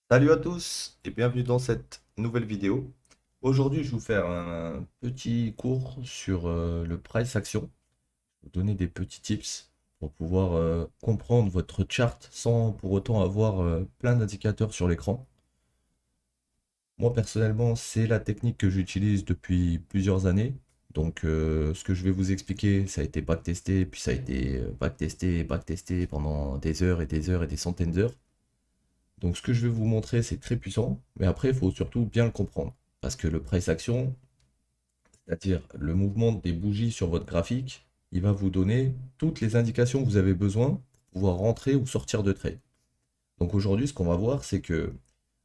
Salut à tous et bienvenue dans cette nouvelle vidéo. Aujourd'hui, je vais vous faire un petit cours sur le price action. Je vais vous donner des petits tips pour pouvoir comprendre votre chart sans pour autant avoir plein d'indicateurs sur l'écran. Moi, personnellement, c'est la technique que j'utilise depuis plusieurs années. Donc, ce que je vais vous expliquer, ça a été backtesté, puis ça a été backtesté, backtesté pendant des heures et des heures et des centaines d'heures. Donc ce que je vais vous montrer, c'est très puissant, mais après, il faut surtout bien le comprendre. Parce que le price action, c'est-à-dire le mouvement des bougies sur votre graphique, il va vous donner toutes les indications que vous avez besoin pour pouvoir rentrer ou sortir de trade. Donc aujourd'hui, ce qu'on va voir, c'est que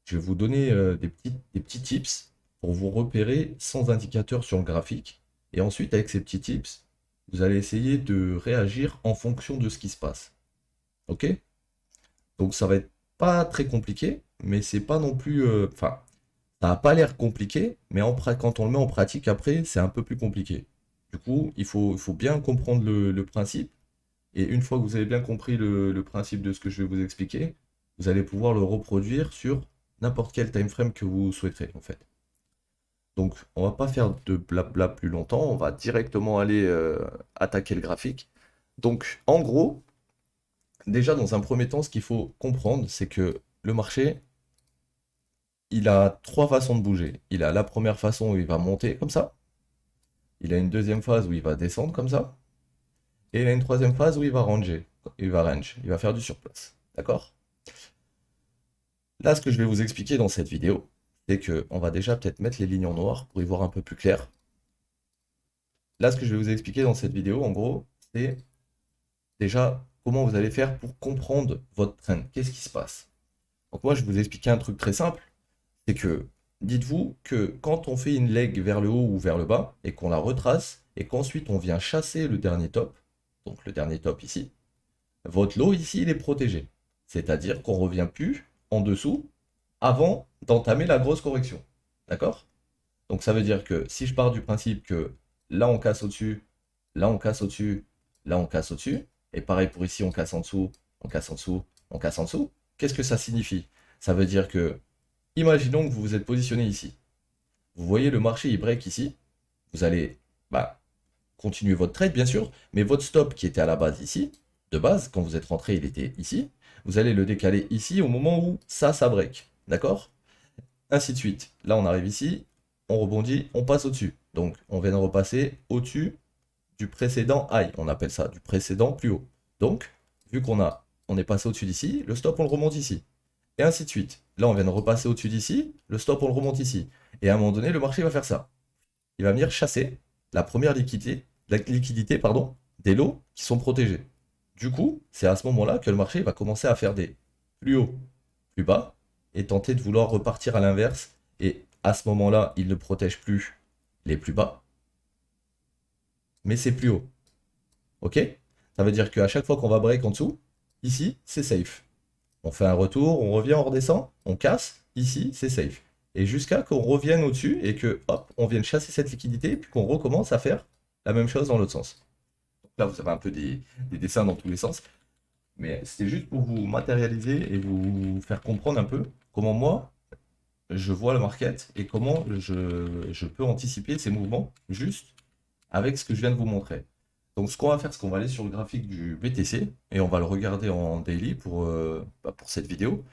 je vais vous donner des petits tips pour vous repérer sans indicateur sur le graphique. Et ensuite, avec ces petits tips, vous allez essayer de réagir en fonction de ce qui se passe. Ok? Donc ça va être pas très compliqué, mais c'est pas non plus. Enfin, ça n'a pas l'air compliqué, mais quand on le met en pratique après, c'est un peu plus compliqué. Du coup, il faut bien comprendre le principe. Et une fois que vous avez bien compris le principe de ce que je vais vous expliquer, vous allez pouvoir le reproduire sur n'importe quel time frame que vous souhaiterez, en fait. Donc, on va pas faire de blabla plus longtemps, on va directement aller attaquer le graphique. Donc, en gros, déjà dans un premier temps, ce qu'il faut comprendre, c'est que le marché, il a trois façons de bouger. Il a la première façon où il va monter comme ça. Il a une deuxième phase où il va descendre comme ça. Et il a une troisième phase où il va ranger. Il va faire du surplace. D'accord? Là, ce que je vais vous expliquer dans cette vidéo, c'est que on va déjà peut-être mettre les lignes en noir pour y voir un peu plus clair. Là, ce que je vais vous expliquer dans cette vidéo, en gros, c'est déjà comment vous allez faire pour comprendre votre trend. Qu'est-ce qui se passe? Donc moi, je vais vous expliquer un truc très simple. C'est que dites-vous que quand on fait une leg vers le haut ou vers le bas et qu'on la retrace et qu'ensuite on vient chasser le dernier top, donc le dernier top ici, votre lot ici il est protégé. C'est-à-dire qu'on ne revient plus en dessous avant d'entamer la grosse correction. D'accord? Donc ça veut dire que si je pars du principe que là on casse au-dessus, là on casse au-dessus, là on casse au-dessus, et pareil pour ici on casse en dessous, on casse en dessous, on casse en dessous, qu'est-ce que ça signifie? Ça veut dire que, imaginons que vous vous êtes positionné ici. Vous voyez le marché, il break ici. Vous allez bah, continuer votre trade, bien sûr, mais votre stop qui était à la base ici, de base, quand vous êtes rentré, il était ici. Vous allez le décaler ici au moment où ça break. D'accord? Ainsi de suite. Là, on arrive ici, on rebondit, on passe au-dessus. Donc, on vient de repasser au-dessus du précédent high. On appelle ça du précédent plus haut. Donc, vu on est passé au-dessus d'ici, le stop, on le remonte ici. Et ainsi de suite. Là, on vient de repasser au-dessus d'ici, le stop, on le remonte ici. Et à un moment donné, le marché va faire ça. Il va venir chasser la première liquidité pardon, des lots qui sont protégés. Du coup, c'est à ce moment-là que le marché va commencer à faire des plus hauts, plus bas, et tenter de vouloir repartir à l'inverse. Et à ce moment-là, il ne protège plus les plus bas, mais c'est plus haut. Ok? Ça veut dire qu'à chaque fois qu'on va break en dessous, ici, c'est safe. On fait un retour, on revient, on redescend, on casse, ici, c'est safe. Et jusqu'à qu'on revienne au-dessus et que, hop, on vienne chasser cette liquidité, puis qu'on recommence à faire la même chose dans l'autre sens. Donc là, vous avez un peu des dessins dans tous les sens, mais c'était juste pour vous matérialiser et vous faire comprendre un peu comment moi, je vois le market et comment je peux anticiper ces mouvements juste avec ce que je viens de vous montrer. Donc ce qu'on va faire, c'est qu'on va aller sur le graphique du BTC et on va le regarder en daily pour cette vidéo.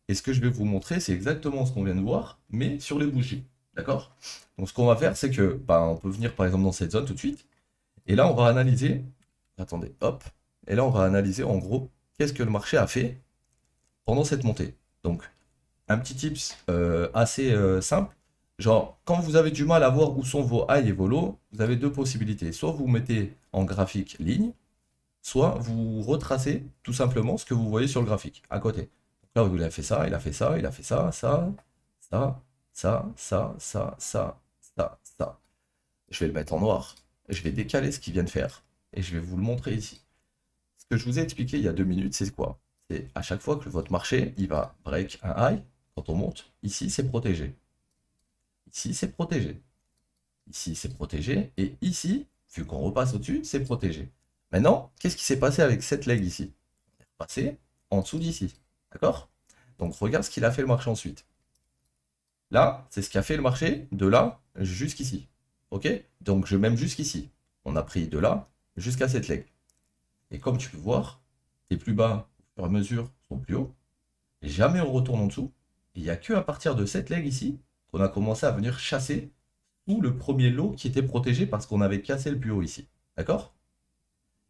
Et ce que je vais vous montrer, c'est exactement ce qu'on vient de voir, mais sur les bougies. D'accord? Donc ce qu'on va faire, c'est que on peut venir par exemple dans cette zone tout de suite. Et là, on va analyser. Attendez, hop. Et là, on va analyser en gros qu'est-ce que le marché a fait pendant cette montée. Donc, un petit tips assez simple. Genre, quand vous avez du mal à voir où sont vos highs et vos lows, vous avez deux possibilités. Soit vous mettez en graphique ligne, soit vous retracez tout simplement ce que vous voyez sur le graphique à côté. Donc là, il a fait ça, il a fait ça, il a fait ça, ça, ça, ça, ça, ça, ça, ça, ça. Je vais le mettre en noir. Je vais décaler ce qu'il vient de faire. Et je vais vous le montrer ici. Ce que je vous ai expliqué il y a 2 minutes, c'est quoi? C'est à chaque fois que votre marché, il va break un high, quand on monte, ici c'est protégé. Ici c'est protégé. Ici c'est protégé. Et ici, vu qu'on repasse au-dessus, c'est protégé. Maintenant, qu'est-ce qui s'est passé avec cette leg ici? On est repassé en dessous d'ici. D'accord? Donc regarde ce qu'il a fait le marché ensuite. Là, c'est ce qui a fait le marché de là jusqu'ici. Ok? Donc je mets jusqu'ici. On a pris de là jusqu'à cette leg. Et comme tu peux voir, les plus bas, au fur et à mesure, sont plus hauts. Et jamais on retourne en dessous. Et il n'y a que à partir de cette leg ici qu'on a commencé à venir chasser tout le premier lot qui était protégé parce qu'on avait cassé le plus haut ici. D'accord?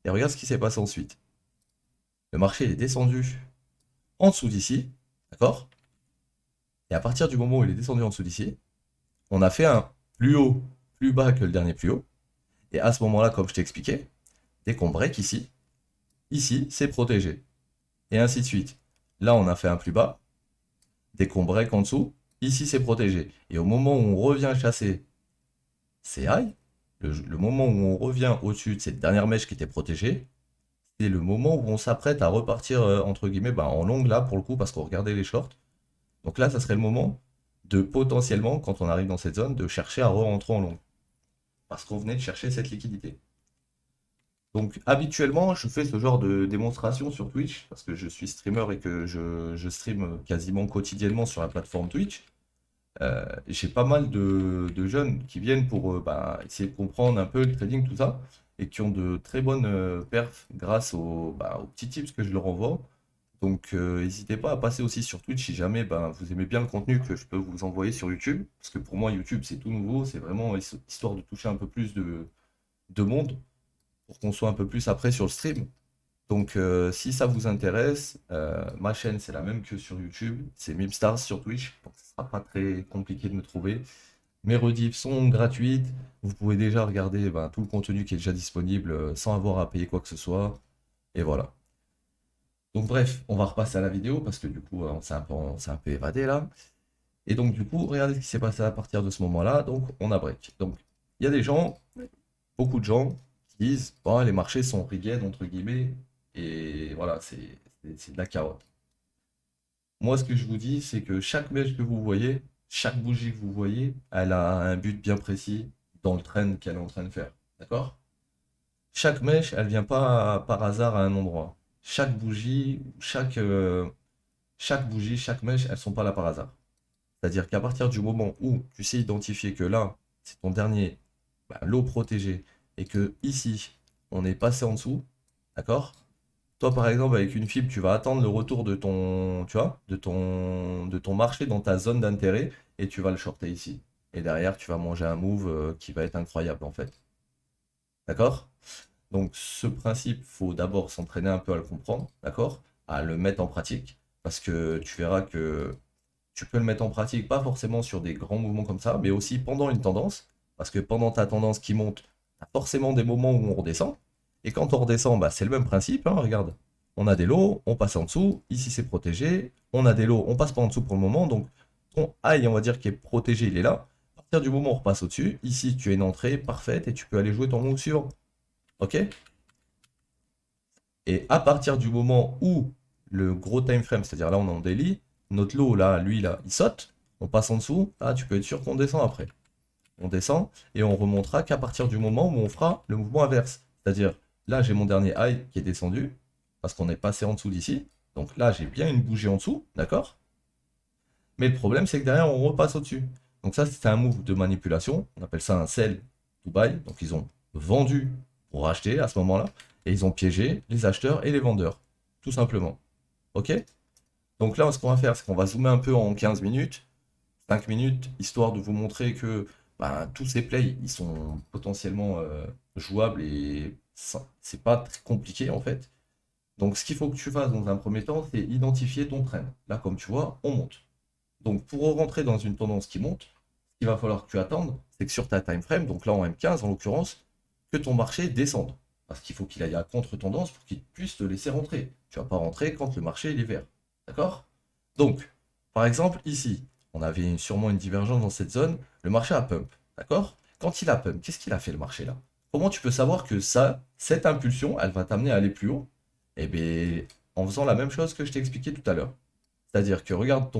Et regarde ce qui s'est passé ensuite. Le marché il est descendu en dessous d'ici. D'accord? Et à partir du moment où il est descendu en dessous d'ici, on a fait un plus haut, plus bas que le dernier plus haut. Et à ce moment-là, comme je t'ai expliqué, dès qu'on break ici, ici, c'est protégé. Et ainsi de suite. Là, on a fait un plus bas. Dès qu'on break en dessous, ici, c'est protégé. Et au moment où on revient chasser ces high, le moment où on revient au-dessus de cette dernière mèche qui était protégée, c'est le moment où on s'apprête à repartir, entre guillemets, en longue là, pour le coup, parce qu'on regardait les shorts. Donc là, ça serait le moment de potentiellement, quand on arrive dans cette zone, de chercher à re-rentrer en longue. Parce qu'on venait de chercher cette liquidité. Donc habituellement, je fais ce genre de démonstration sur Twitch, parce que je suis streamer et que je stream quasiment quotidiennement sur la plateforme Twitch. J'ai pas mal de jeunes qui viennent pour essayer de comprendre un peu le trading, tout ça, et qui ont de très bonnes perfs grâce aux petits tips que je leur envoie. Donc n'hésitez pas à passer aussi sur Twitch si jamais vous aimez bien le contenu que je peux vous envoyer sur YouTube, parce que pour moi YouTube c'est tout nouveau, c'est vraiment histoire de toucher un peu plus de monde pour qu'on soit un peu plus après sur le stream. Donc si ça vous intéresse, ma chaîne c'est la même que sur YouTube, c'est Mimstars sur Twitch, donc ce sera pas très compliqué de me trouver. Mes rediffs sont gratuites, vous pouvez déjà regarder tout le contenu qui est déjà disponible sans avoir à payer quoi que ce soit, et voilà. Donc bref, on va repasser à la vidéo parce que du coup on s'est un peu évadé là. Et donc du coup, regardez ce qui s'est passé à partir de ce moment-là, donc on a break. Donc il y a des gens, beaucoup de gens qui disent bon, les marchés sont rigged entre guillemets et voilà, c'est de la carotte. Moi, ce que je vous dis, c'est que chaque mèche que vous voyez, chaque bougie que vous voyez, elle a un but bien précis dans le trend qu'elle est en train de faire. D'accord? Chaque mèche, elle vient pas par hasard à un endroit. Chaque bougie, chaque bougie, chaque mèche, elles sont pas là par hasard. C'est-à-dire qu'à partir du moment où tu sais identifier que là, c'est ton dernier lot protégé et que ici, on est passé en dessous, d'accord? Toi, par exemple, avec une fibre, tu vas attendre le retour de ton, tu vois, de ton marché dans ta zone d'intérêt et tu vas le shorter ici. Et derrière, tu vas manger un move qui va être incroyable en fait. D'accord? Donc, ce principe, faut d'abord s'entraîner un peu à le comprendre, d'accord? À le mettre en pratique. Parce que tu verras que tu peux le mettre en pratique, pas forcément sur des grands mouvements comme ça, mais aussi pendant une tendance. Parce que pendant ta tendance qui monte, tu as forcément des moments où on redescend. Et quand on redescend, c'est le même principe, hein, regarde. On a des lots, on passe en dessous, ici c'est protégé. On a des lots, on passe pas en dessous pour le moment. Donc ton high, on va dire, qui est protégé, il est là. À partir du moment où on repasse au-dessus, ici tu as une entrée parfaite et tu peux aller jouer ton move suivant. Ok? Et à partir du moment où le gros time frame, c'est-à-dire là on est en daily, notre lot là, lui là, il saute, on passe en dessous, là tu peux être sûr qu'on descend après. On descend et on remontera qu'à partir du moment où on fera le mouvement inverse. C'est-à-dire là j'ai mon dernier high qui est descendu, parce qu'on est passé en dessous d'ici. Donc là j'ai bien une bougie en dessous, d'accord? Mais le problème c'est que derrière on repasse au-dessus. Donc ça c'est un move de manipulation, on appelle ça un sell to buy. Donc ils ont vendu pour acheter à ce moment-là, et ils ont piégé les acheteurs et les vendeurs, tout simplement. Ok? Donc là ce qu'on va faire, c'est qu'on va zoomer un peu en 15 minutes, 5 minutes, histoire de vous montrer que tous ces plays, ils sont potentiellement jouables et c'est pas très compliqué en fait. Donc ce qu'il faut que tu fasses dans un premier temps, c'est identifier ton trend. Là, comme tu vois, on monte. Donc pour rentrer dans une tendance qui monte, ce qu'il va falloir que tu attendes, c'est que sur ta time frame, donc là en M15 en l'occurrence, que ton marché descende. Parce qu'il faut qu'il aille à contre-tendance pour qu'il puisse te laisser rentrer. Tu ne vas pas rentrer quand le marché il est vert. D'accord? Donc, par exemple, ici, on avait sûrement une divergence dans cette zone, le marché a pump. D'accord? Quand il a pump, qu'est-ce qu'il a fait le marché là? Comment tu peux savoir que ça, cette impulsion, elle va t'amener à aller plus haut? Eh bien, en faisant la même chose que je t'ai expliqué tout à l'heure. C'est-à-dire que regarde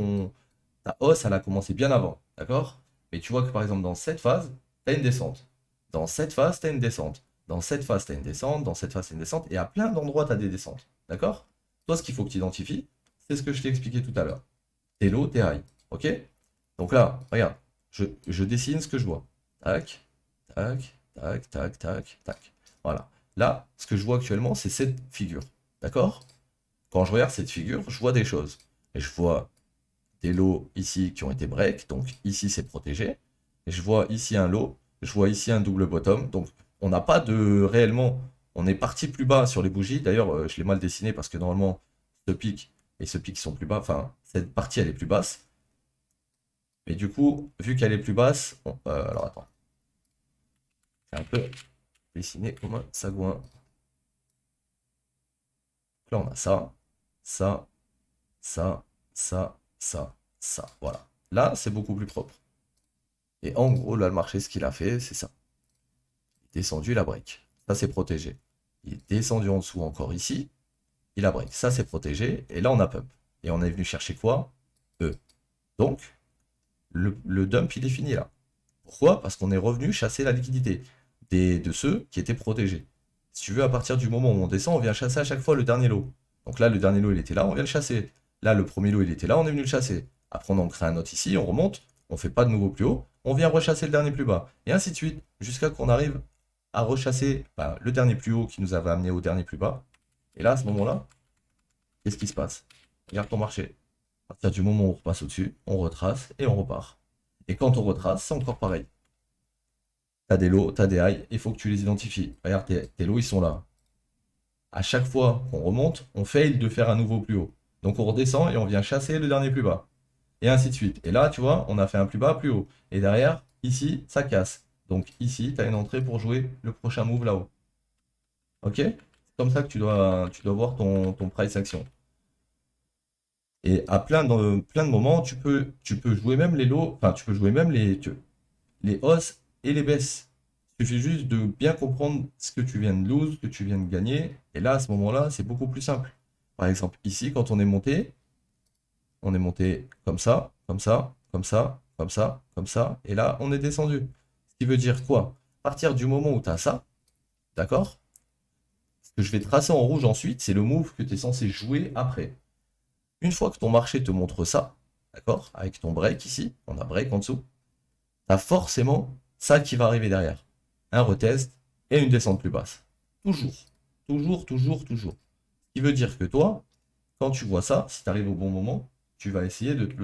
ta hausse, elle a commencé bien avant, d'accord? Mais tu vois que par exemple dans cette phase, tu as une descente. Dans cette phase, tu as une descente. Dans cette phase, tu as une descente. Dans cette phase, tu as une descente. Et à plein d'endroits, tu as des descentes. D'accord? Toi, ce qu'il faut que tu identifies, c'est ce que je t'ai expliqué tout à l'heure. tes lots, tes highs. Ok? Donc là, regarde, je dessine ce que je vois. Tac, tac, tac, tac, tac, tac. Voilà. Là, ce que je vois actuellement, c'est cette figure. D'accord? Quand je regarde cette figure, je vois des choses. Et je vois des lots ici qui ont été break, donc ici c'est protégé. Et je vois ici un lot, je vois ici un double bottom, donc on n'a pas de réellement, on est parti plus bas sur les bougies. D'ailleurs, je l'ai mal dessiné parce que normalement, ce pic et ce pic sont plus bas, enfin, cette partie elle est plus basse. Mais du coup, vu qu'elle est plus basse, alors attends, c'est un peu dessiné comme un sagouin. Là, on a ça, ça, ça, ça, ça, ça. Voilà. Là, c'est beaucoup plus propre. Et en gros, là, le marché, ce qu'il a fait, c'est ça. Il est descendu, il a break. Ça, c'est protégé. Il est descendu en dessous encore ici. Il a break. Ça, c'est protégé. Et là, on a pump. Et on est venu chercher quoi? E. Donc, le dump, il est fini là. Pourquoi? Parce qu'on est revenu chasser la liquidité de ceux qui étaient protégés. Si tu veux, à partir du moment où on descend, on vient chasser à chaque fois le dernier lot. Donc là, le dernier lot, il était là, on vient le chasser. Là, le premier lot, il était là, on est venu le chasser. Après, on en crée un autre ici, on remonte, on fait pas de nouveau plus haut, on vient rechasser le dernier plus bas. Et ainsi de suite, jusqu'à qu'on arrive à rechasser le dernier plus haut qui nous avait amené au dernier plus bas. Et là, à ce moment-là, qu'est-ce qui se passe? Regarde ton marché. À partir du moment où on repasse au-dessus, on retrace et on repart. Et quand on retrace, c'est encore pareil. T'as des lots, t'as des highs, il faut que tu les identifies. Regarde, tes lots, ils sont là. À chaque fois qu'on remonte, on fail de faire un nouveau plus haut. Donc on redescend et on vient chasser le dernier plus bas. Et ainsi de suite. Et là, tu vois, on a fait un plus bas, plus haut. Et derrière, ici, ça casse. Donc ici, tu as une entrée pour jouer le prochain move là-haut. Ok? C'est comme ça que tu dois voir ton price action. Et à plein de moments, tu peux jouer même les lots, enfin, tu peux jouer même les hausses et les baisses. Il suffit juste de bien comprendre ce que tu viens de lose, ce que tu viens de gagner. Et là, à ce moment-là, c'est beaucoup plus simple. Par exemple, ici, quand on est monté comme ça, comme ça, comme ça, comme ça, comme ça. Et là, on est descendu. Ce qui veut dire quoi? À partir du moment où tu as ça, d'accord? Ce que je vais tracer en rouge ensuite, c'est le move que tu es censé jouer après. Une fois que ton marché te montre ça, d'accord? Avec ton break ici, on a break en dessous, tu as forcément ça qui va arriver derrière. Un retest et une descente plus basse. Toujours. Toujours, toujours, toujours. Ce qui veut dire que toi, quand tu vois ça, si tu arrives au bon moment, tu vas essayer de te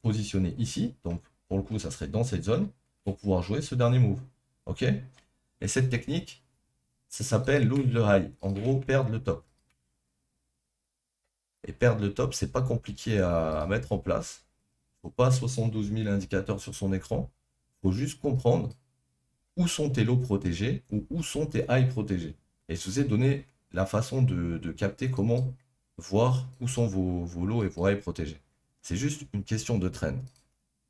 positionner ici. Donc, pour le coup, ça serait dans cette zone pour pouvoir jouer ce dernier move. Ok? Et cette technique, ça s'appelle lose the high. En gros, perdre le top. Et perdre le top, c'est pas compliqué à mettre en place. Faut pas 72 000 indicateurs sur son écran. Faut juste comprendre où sont tes lots protégés ou où sont tes highs protégés. Et je vous ai donné la façon de capter comment voir où sont vos lots et vos highs protégés. C'est juste une question de trend.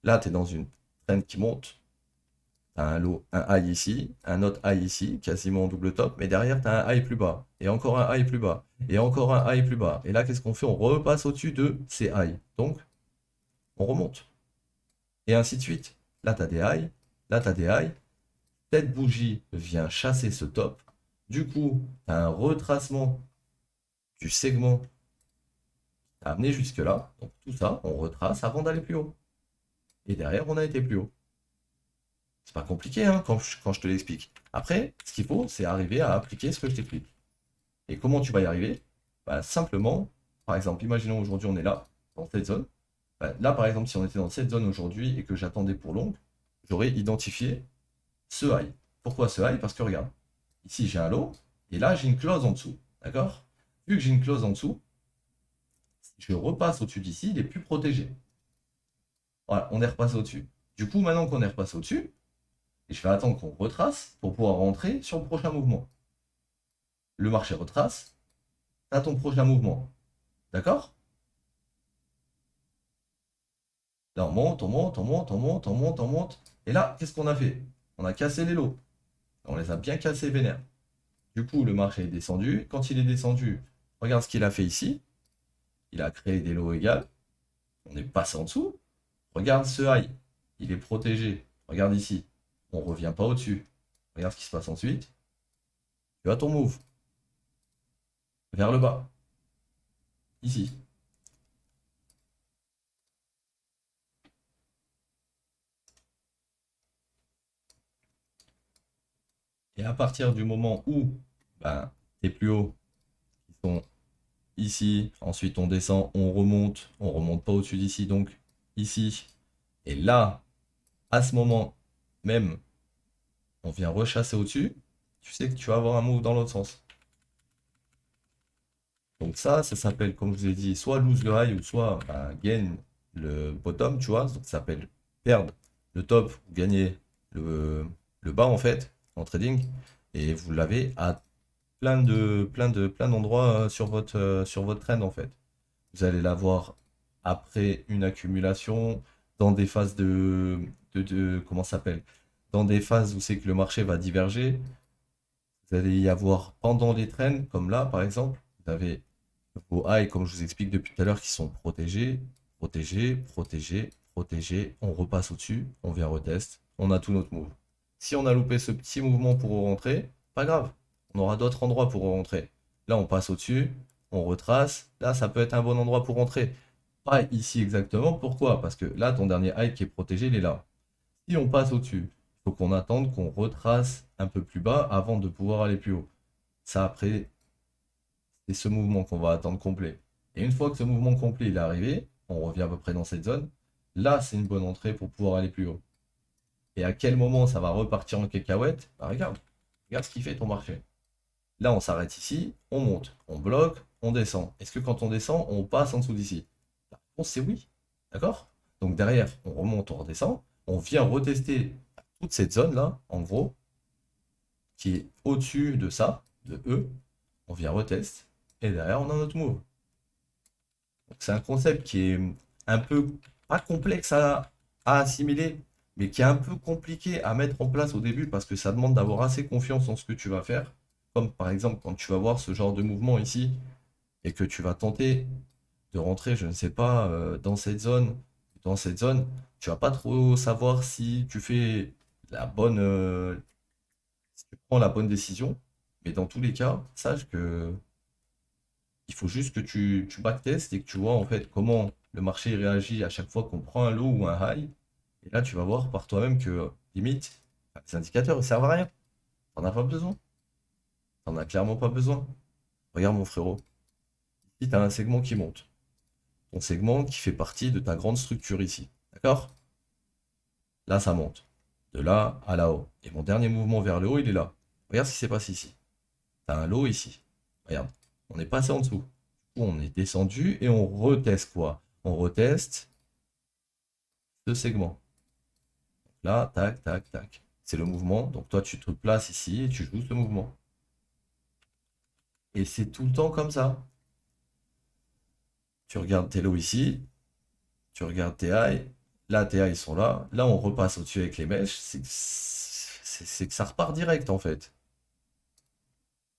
Là, tu es dans une trend qui monte. Tu as un lot, un high ici, un autre high ici, quasiment en double top, mais derrière, tu as un high plus bas, et encore un high plus bas, et encore un high plus bas. Et là, qu'est-ce qu'on fait? On repasse au-dessus de ces highs. Donc, on remonte. Et ainsi de suite. Là, tu as des highs, là, tu as des highs. Cette bougie vient chasser ce top. Du coup, tu as un retracement du segment qui t'a amené jusque-là. Donc tout ça, on retrace avant d'aller plus haut. Et derrière, on a été plus haut. C'est pas compliqué hein, quand je te l'explique. Après, ce qu'il faut, c'est arriver à appliquer ce que je t'explique. Et comment tu vas y arriver? Bah, simplement, par exemple, imaginons aujourd'hui on est là, dans cette zone. Bah, là, par exemple, si on était dans cette zone aujourd'hui et que j'attendais pour long, j'aurais identifié ce high. Pourquoi ce high? Parce que regarde, ici j'ai un low, et là j'ai une clause en dessous. D'accord? Vu que j'ai une clause en dessous, si je repasse au-dessus d'ici, il est plus protégé. Voilà, on est repassé au-dessus. Du coup, maintenant qu'on est repassé au-dessus, et je vais attendre qu'on retrace pour pouvoir rentrer sur le prochain mouvement. Le marché retrace, tu as ton prochain mouvement. D'accord? Là, on monte, on monte, on monte, on monte, on monte, on monte. Et là, qu'est-ce qu'on a fait? On a cassé les lots. On les a bien cassés vénère. Du coup, le marché est descendu. Quand il est descendu, regarde ce qu'il a fait ici. Il a créé des lots égales. On est passé en dessous. Regarde ce high. Il est protégé. Regarde ici. On ne revient pas au-dessus. Regarde ce qui se passe ensuite. Tu as ton move. Vers le bas. Ici. Et à partir du moment où ben, tes plus hauts ils sont ici, ensuite on remonte pas au-dessus d'ici, donc ici. Et là, à ce moment même, on vient rechasser au-dessus, tu sais que tu vas avoir un move dans l'autre sens. Donc ça s'appelle, comme je vous ai dit, soit lose le high ou soit bah, gain le bottom, tu vois. Donc ça s'appelle perdre le top ou gagner le bas en fait en trading. Et vous l'avez à plein d'endroits sur votre trend en fait. Vous allez l'avoir après une accumulation, dans des phases comment ça s'appelle? Dans des phases où c'est que le marché va diverger. Vous allez y avoir pendant les trends, comme là par exemple, vous avez vos highs, comme je vous explique depuis tout à l'heure, qui sont protégés, protégés, protégés, protégés. On repasse au-dessus, on vient retest, on a tout notre move. Si on a loupé ce petit mouvement pour rentrer, pas grave, on aura d'autres endroits pour rentrer. Là, on passe au-dessus, on retrace. Là, ça peut être un bon endroit pour rentrer. Pas ici exactement. Pourquoi? Parce que là, ton dernier high qui est protégé, il est là. Si on passe au-dessus, il faut qu'on attende qu'on retrace un peu plus bas avant de pouvoir aller plus haut. Ça, après, c'est ce mouvement qu'on va attendre complet. Et une fois que ce mouvement complet il est arrivé, on revient à peu près dans cette zone. Là, c'est une bonne entrée pour pouvoir aller plus haut. Et à quel moment ça va repartir en cacahuète? Bah, regarde ce qu'il fait ton marché. Là, on s'arrête ici, on monte, on bloque, on descend. Est-ce que quand on descend, on passe en dessous d'ici? La réponse, c'est oui. D'accord? Donc derrière, on remonte, on redescend. On vient retester toute cette zone-là, en gros, qui est au-dessus de ça, de E. On vient retest. Et derrière, on a notre move. C'est un concept qui est un peu, pas complexe à assimiler, mais qui est un peu compliqué à mettre en place au début parce que ça demande d'avoir assez confiance en ce que tu vas faire. Comme par exemple quand tu vas voir ce genre de mouvement ici et que tu vas tenter de rentrer, je ne sais pas, dans cette zone, tu vas pas trop savoir si tu fais si tu prends la bonne décision. Mais dans tous les cas, sache que il faut juste que tu backtestes et que tu vois en fait comment le marché réagit à chaque fois qu'on prend un low ou un high. Et là, tu vas voir par toi-même que limite, les indicateurs ne servent à rien. T'en as pas besoin. T'en as clairement pas besoin. Regarde mon frérot. Ici, tu as un segment qui monte. Ton segment qui fait partie de ta grande structure ici. D'accord? Là, ça monte. De là à là-haut. Et mon dernier mouvement vers le haut, il est là. Regarde ce qui s'est passé ici. Tu as un low ici. Regarde. On est passé en dessous. On est descendu et on reteste quoi? On reteste ce segment. Là, tac, tac, tac. C'est le mouvement. Donc toi, tu te places ici et tu joues ce mouvement. Et c'est tout le temps comme ça. Tu regardes tes lows ici, tu regardes tes highs. Là, tes highs sont là. Là, on repasse au-dessus avec les mèches. C'est que ça repart direct en fait.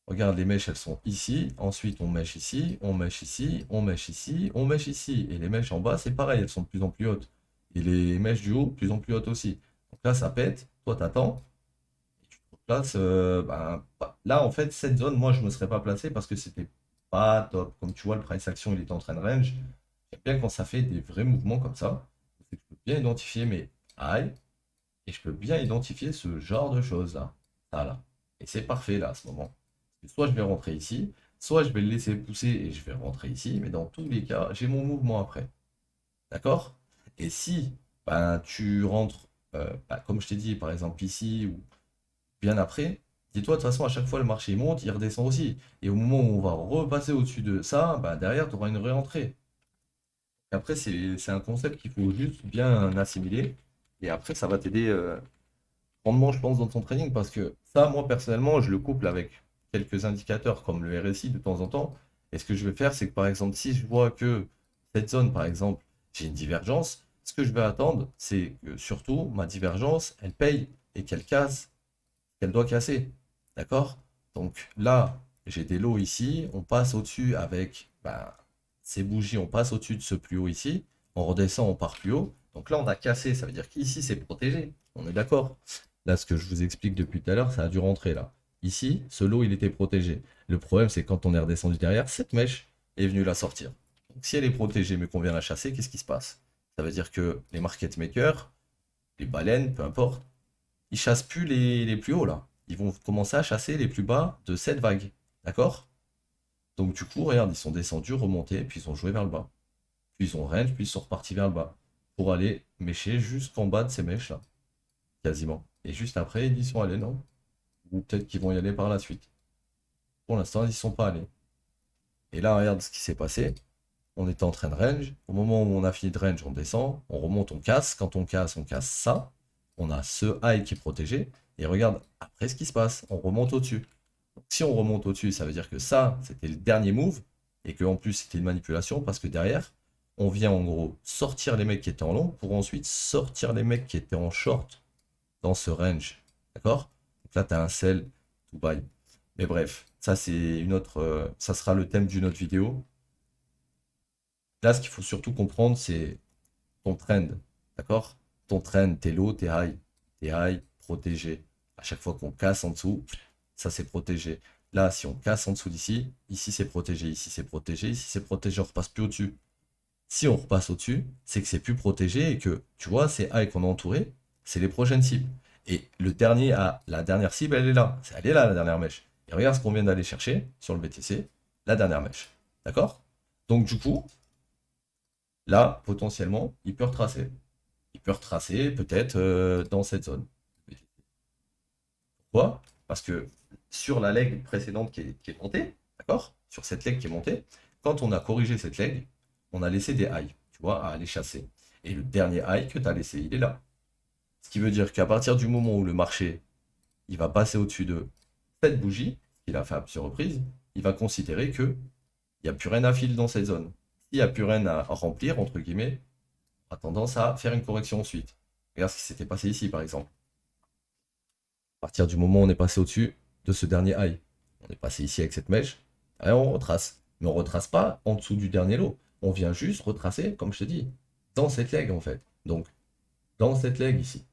Regarde, les mèches, elles sont ici. Ensuite, on mèche ici, on mèche ici, on mèche ici, on mèche ici. Et les mèches en bas, c'est pareil, elles sont de plus en plus hautes. Et les mèches du haut, de plus en plus hautes aussi. Donc là, ça pète. Toi, t'attends. Place, là, en fait, cette zone, moi, je ne me serais pas placé parce que c'était pas top. Comme tu vois, le price action, il est en train de range. J'aime bien quand ça fait des vrais mouvements comme ça. C'est que je peux bien identifier mes highs et je peux bien identifier ce genre de choses là. Ça, là. Et c'est parfait là, à ce moment. Soit je vais rentrer ici, soit je vais le laisser pousser et je vais rentrer ici. Mais dans tous les cas, j'ai mon mouvement après. D'accord? Et si ben, tu rentres, comme je t'ai dit, par exemple ici ou bien après, dis-toi, de toute façon, à chaque fois, le marché monte, il redescend aussi. Et au moment où on va repasser au-dessus de ça, bah, derrière, tu auras une réentrée. Après, c'est un concept qu'il faut juste bien assimiler. Et après, ça va t'aider grandement, je pense, dans ton trading. Parce que ça, moi, personnellement, je le couple avec quelques indicateurs comme le RSI de temps en temps. Et ce que je vais faire, c'est que, par exemple, si je vois que cette zone, par exemple, j'ai une divergence, ce que je vais attendre, c'est que surtout, ma divergence, elle paye et qu'elle casse qu'elle doit casser. D'accord? Donc là, j'ai des lots ici, on passe au-dessus avec ces bougies, on passe au-dessus de ce plus haut ici, on redescend, on part plus haut. Donc là, on a cassé, ça veut dire qu'ici, c'est protégé. On est d'accord? Là, ce que je vous explique depuis tout à l'heure, ça a dû rentrer là. Ici, ce lot, il était protégé. Le problème, c'est quand on est redescendu derrière, cette mèche est venue la sortir. Donc si elle est protégée, mais qu'on vient la chasser, qu'est-ce qui se passe? Ça veut dire que les market makers, les baleines, peu importe, ils chassent plus les plus hauts là. ils vont commencer à chasser les plus bas de cette vague. D'accord? Donc du coup, regarde, ils sont descendus, remontés, puis ils ont joué vers le bas. Puis ils ont range, puis ils sont repartis vers le bas. Pour aller mêcher jusqu'en bas de ces mèches-là. Quasiment. Et juste après, ils y sont allés, non? Ou peut-être qu'ils vont y aller par la suite. Pour l'instant, ils n'y sont pas allés. Et là, regarde ce qui s'est passé. On était en train de range. Au moment où on a fini de range, on descend, on remonte, on casse. Quand on casse ça. On a ce high qui est protégé. Et regarde après ce qui se passe. On remonte au-dessus. Donc, si on remonte au-dessus, ça veut dire que ça, c'était le dernier move. Et qu'en plus, c'était une manipulation parce que derrière, on vient en gros sortir les mecs qui étaient en long pour ensuite sortir les mecs qui étaient en short dans ce range. D'accord? Donc là, tu as un sell to buy. Mais bref, ça c'est une autre. Ça sera le thème d'une autre vidéo. Là, ce qu'il faut surtout comprendre, c'est ton trend. D'accord? Ton trend, tes low, tes high. Tes high protégés. À chaque fois qu'on casse en dessous, ça c'est protégé. Là, si on casse en dessous d'ici, ici c'est protégé, ici c'est protégé, ici c'est protégé, on repasse plus au-dessus. Si on repasse au-dessus, c'est que c'est plus protégé et que, tu vois, ces high qu'on a entourés, c'est les prochaines cibles. Et la dernière cible, elle est là. Elle est là, la dernière mèche. Et regarde ce qu'on vient d'aller chercher sur le BTC, la dernière mèche. D'accord? Donc du coup, là, potentiellement, il peut retracer. Il peut retracer peut-être dans cette zone. Pourquoi? Parce que sur la leg précédente qui est montée, d'accord? Sur cette leg qui est montée, quand on a corrigé cette leg, on a laissé des highs, tu vois, à aller chasser. Et le dernier high que tu as laissé, il est là. Ce qui veut dire qu'à partir du moment où le marché il va passer au-dessus de cette bougie, qu'il a fait à plusieurs reprises, il va considérer qu'il n'y a plus rien à filer dans cette zone. S'il n'y a plus rien à remplir, entre guillemets, on a tendance à faire une correction ensuite. Regarde ce qui s'était passé ici, par exemple. À partir du moment où on est passé au-dessus de ce dernier high, on est passé ici avec cette mèche, et on retrace. Mais on ne retrace pas en dessous du dernier lot. On vient juste retracer, comme je te dis, dans cette leg en fait. Donc, dans cette leg ici.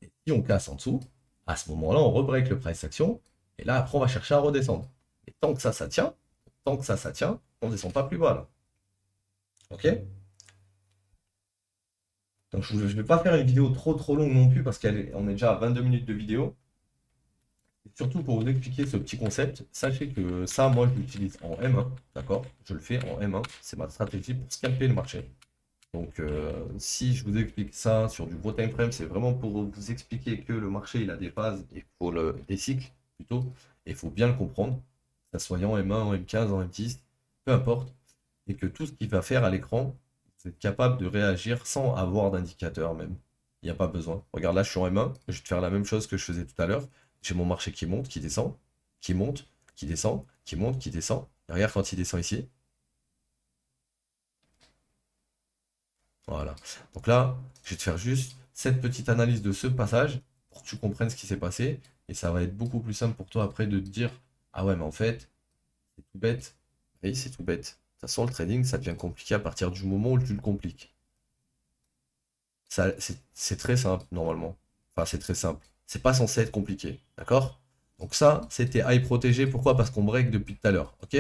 Et si on casse en dessous, à ce moment-là, on rebreak le price action. Et là, après, on va chercher à redescendre. Et tant que ça tient, on ne descend pas plus bas là. Ok? Donc je ne vais pas faire une vidéo trop longue non plus parce qu'on est déjà à 22 minutes de vidéo. Et surtout pour vous expliquer ce petit concept, sachez que ça, moi, je l'utilise en M1, d'accord? Je le fais en M1, c'est ma stratégie pour scalper le marché. Donc si je vous explique ça sur du gros time frame, c'est vraiment pour vous expliquer que le marché, il a des phases, des cycles plutôt, et il faut bien le comprendre, que ça soit en M1, en M15, en M10, peu importe, et que tout ce qu'il va faire à l'écran, c'est être capable de réagir sans avoir d'indicateur même. Il n'y a pas besoin. Regarde là, je suis en M1, je vais te faire la même chose que je faisais tout à l'heure. J'ai mon marché qui monte, qui descend, qui monte, qui descend, qui monte, qui descend. Et regarde quand il descend ici. Voilà. Donc là, je vais te faire juste cette petite analyse de ce passage pour que tu comprennes ce qui s'est passé. Et ça va être beaucoup plus simple pour toi après de te dire, ah ouais, mais en fait, c'est tout bête. Oui, c'est tout bête. De toute façon, le trading, ça devient compliqué à partir du moment où tu le compliques. C'est très simple, normalement. Enfin, c'est très simple. C'est pas censé être compliqué. D'accord? Donc ça, c'était high protégé. Pourquoi? Parce qu'on break depuis tout à l'heure. Ok?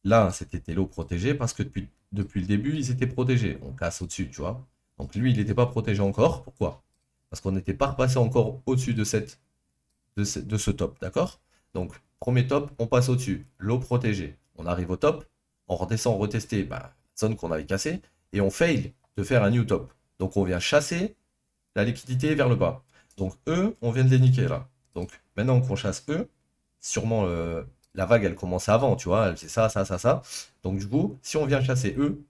Là, c'était Tello protégé parce que depuis le début, ils étaient protégés. On casse au-dessus, tu vois. Donc lui, il n'était pas protégé encore. Pourquoi? Parce qu'on n'était pas repassé encore au-dessus de ce top, d'accord? Donc, premier top, on passe au-dessus. L'eau protégée. On arrive au top, on redescend retester la zone qu'on avait cassée, et on fail de faire un new top. Donc on vient chasser la liquidité vers le bas. Donc eux, on vient de les niquer là. Donc maintenant qu'on chasse eux, sûrement la vague elle commence avant, tu vois, elle fait ça, ça, ça, ça. Donc du coup, si on vient chasser eux,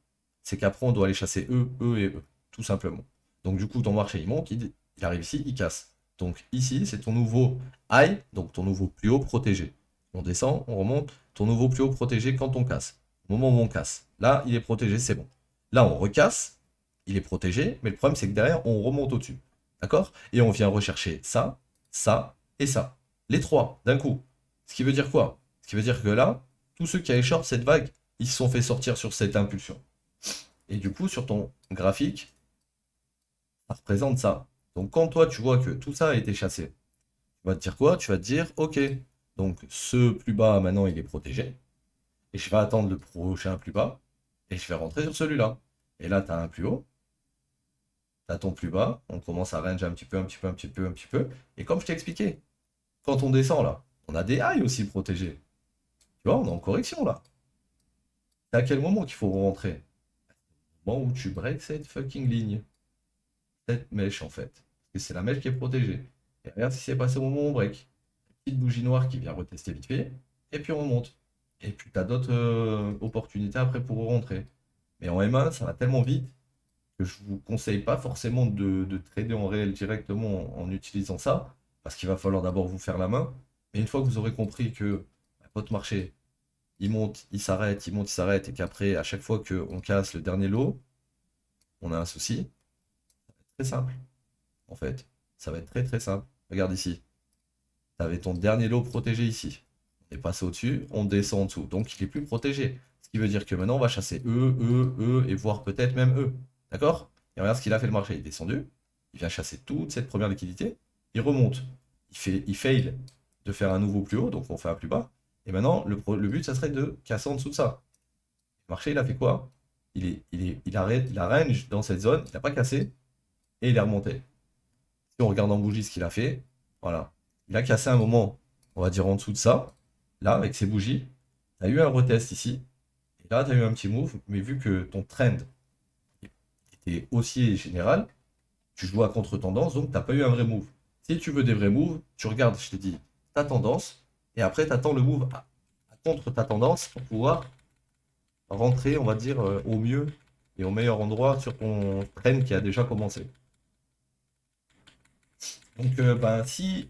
c'est qu'après on doit aller chasser eux, eux et eux, tout simplement. Donc du coup, ton marché il monte, il arrive ici, il casse. Donc ici, c'est ton nouveau high, donc ton nouveau plus haut protégé. On descend, on remonte, ton nouveau plus haut protégé quand on casse. Au moment où on casse, là, il est protégé, c'est bon. Là, on recasse, il est protégé, mais le problème, c'est que derrière, on remonte au-dessus. D'accord? Et on vient rechercher ça, ça et ça. Les trois, d'un coup. Ce qui veut dire quoi? Ce qui veut dire que là, tous ceux qui avaient short cette vague, ils se sont fait sortir sur cette impulsion. Et du coup, sur ton graphique, ça représente ça. Donc quand toi, tu vois que tout ça a été chassé, tu vas te dire quoi? Tu vas te dire, ok, donc ce plus bas, maintenant, il est protégé. Et je vais attendre le prochain plus bas. Et je vais rentrer sur celui-là. Et là, tu as un plus haut. Tu as ton plus bas. On commence à range un petit peu, un petit peu, un petit peu, un petit peu. Et comme je t'ai expliqué, Quand on descend là, on a des highs aussi protégés. Tu vois, on est en correction là. C'est à quel moment qu'il faut rentrer? Au moment où tu breaks cette fucking ligne. Cette mèche en fait. Parce que c'est la mèche qui est protégée. Et regarde ce qui s'est passé au moment où on break. Petite bougie noire qui vient retester vite fait. Et puis on remonte. Et puis tu as d'autres opportunités après pour rentrer. Mais en M1, ça va tellement vite que je vous conseille pas forcément de trader en réel directement en utilisant ça. Parce qu'il va falloir d'abord vous faire la main. Mais une fois que vous aurez compris que votre marché, il monte, il s'arrête, il monte, il s'arrête, et qu'après, à chaque fois qu'on casse le dernier lot, on a un souci. Très simple, en fait. Ça va être très très simple. Regarde ici. Tu avais ton dernier lot protégé ici. On est passé au-dessus, on descend en dessous. Donc il est plus protégé. Ce qui veut dire que maintenant on va chasser et voire peut-être même E. D'accord? Et regarde ce qu'il a fait le marché. Il est descendu. Il vient chasser toute cette première liquidité. Il remonte. Il fail de faire un nouveau plus haut, donc on fait un plus bas. Et maintenant, le but, ça serait de casser en dessous de ça. Le marché, il a fait quoi? Il a range dans cette zone, il n'a pas cassé, et il est remonté. Si on regarde en bougie ce qu'il a fait, voilà. Il a cassé un moment, on va dire en dessous de ça, là, avec ses bougies. Tu as eu un retest ici, et là, tu as eu un petit move, mais vu que ton trend était haussier général, tu joues à contre-tendance, donc tu n'as pas eu un vrai move. Si tu veux des vrais moves, tu regardes, je t'ai dit, ta tendance, et après, tu attends le move à contre ta tendance pour pouvoir rentrer, on va dire, au mieux et au meilleur endroit sur ton trend qui a déjà commencé. Donc, ben, si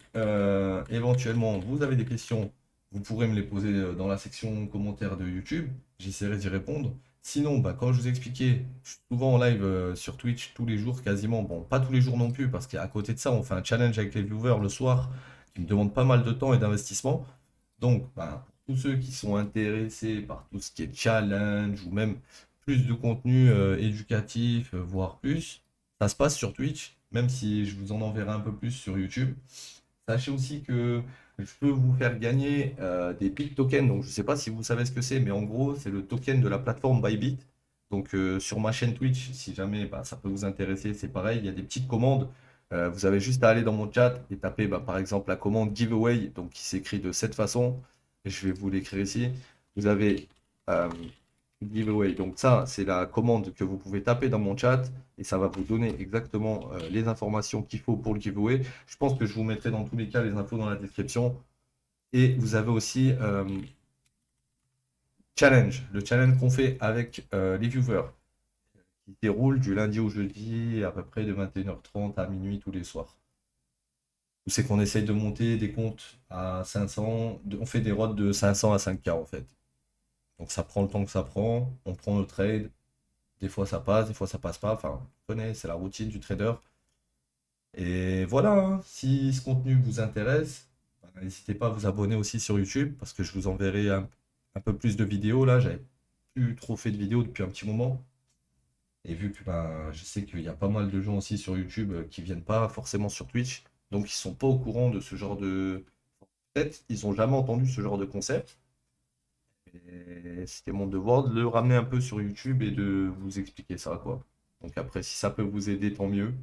éventuellement vous avez des questions, vous pourrez me les poser dans la section commentaires de YouTube. J'essaierai d'y répondre. Sinon, ben, comme je vous ai expliqué, je suis souvent en live sur Twitch tous les jours quasiment. Bon, pas tous les jours non plus, parce qu'à côté de ça, on fait un challenge avec les viewers le soir qui me demande pas mal de temps et d'investissement. Donc, ben, pour tous ceux qui sont intéressés par tout ce qui est challenge ou même plus de contenu éducatif, voire plus, ça se passe sur Twitch, même si je vous en enverrai un peu plus sur YouTube. Sachez aussi que je peux vous faire gagner des bit tokens. Donc, je ne sais pas si vous savez ce que c'est, mais en gros, c'est le token de la plateforme Bybit. Donc, sur ma chaîne Twitch, si jamais bah, ça peut vous intéresser, c'est pareil. Il y a des petites commandes. Vous avez juste à aller dans mon chat et taper bah, par exemple la commande giveaway, donc qui s'écrit de cette façon. Je vais vous l'écrire ici. Vous avez euh, giveaway. Donc, ça, c'est la commande que vous pouvez taper dans mon chat et ça va vous donner exactement les informations qu'il faut pour le giveaway. Je pense que je vous mettrai dans tous les cas les infos dans la description. Et vous avez aussi challenge, le challenge qu'on fait avec les viewers, qui se déroule du lundi au jeudi à peu près de 21h30 à minuit tous les soirs. Où c'est qu'on essaye de monter des comptes à 500, on fait des rods de 500 à 5K en fait. Donc ça prend le temps que ça prend, on prend nos trades, des fois ça passe, des fois ça passe pas, enfin, vous connaissez, c'est la routine du trader. Et voilà, hein, si ce contenu vous intéresse, bah, n'hésitez pas à vous abonner aussi sur YouTube parce que je vous enverrai un peu plus de vidéos. Là, j'avais plus trop fait de vidéos depuis un petit moment. Et vu que bah, je sais qu'il y a pas mal de gens aussi sur YouTube qui viennent pas forcément sur Twitch, donc ils sont pas au courant de ce genre de. Peut-être ils ont jamais entendu ce genre de concept. Et c'était mon devoir de le ramener un peu sur YouTube et de vous expliquer ça, quoi. Donc après, si ça peut vous aider, tant mieux.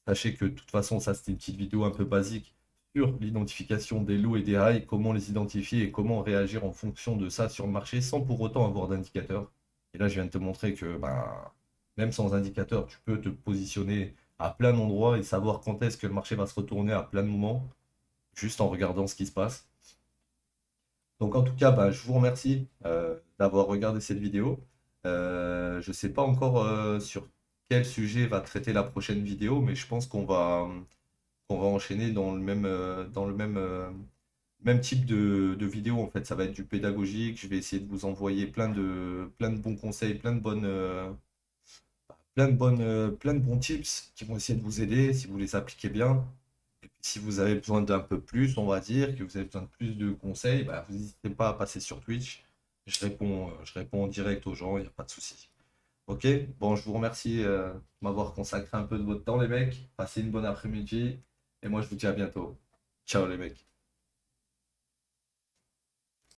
Sachez que de toute façon, ça c'était une petite vidéo un peu basique sur l'identification des lots et des highs, comment les identifier et comment réagir en fonction de ça sur le marché sans pour autant avoir d'indicateur. Et là, je viens de te montrer que ben, même sans indicateur, tu peux te positionner à plein d'endroits et savoir quand est-ce que le marché va se retourner à plein de moments, juste en regardant ce qui se passe. Donc en tout cas, bah, je vous remercie d'avoir regardé cette vidéo. Je ne sais pas encore sur quel sujet va traiter la prochaine vidéo, mais je pense qu'on va enchaîner dans le même type de vidéo. En fait, ça va être du pédagogique. Je vais essayer de vous envoyer plein de bons conseils, plein de bons tips qui vont essayer de vous aider si vous les appliquez bien. Et puis, si vous avez besoin d'un peu plus, on va dire, que vous avez besoin de plus de conseils, bah, vous n'hésitez pas à passer sur Twitch. Je réponds en direct aux gens, il n'y a pas de souci. Ok, bon, je vous remercie de m'avoir consacré un peu de votre temps, les mecs. Passez une bonne après-midi. Et moi, je vous dis à bientôt. Ciao, les mecs.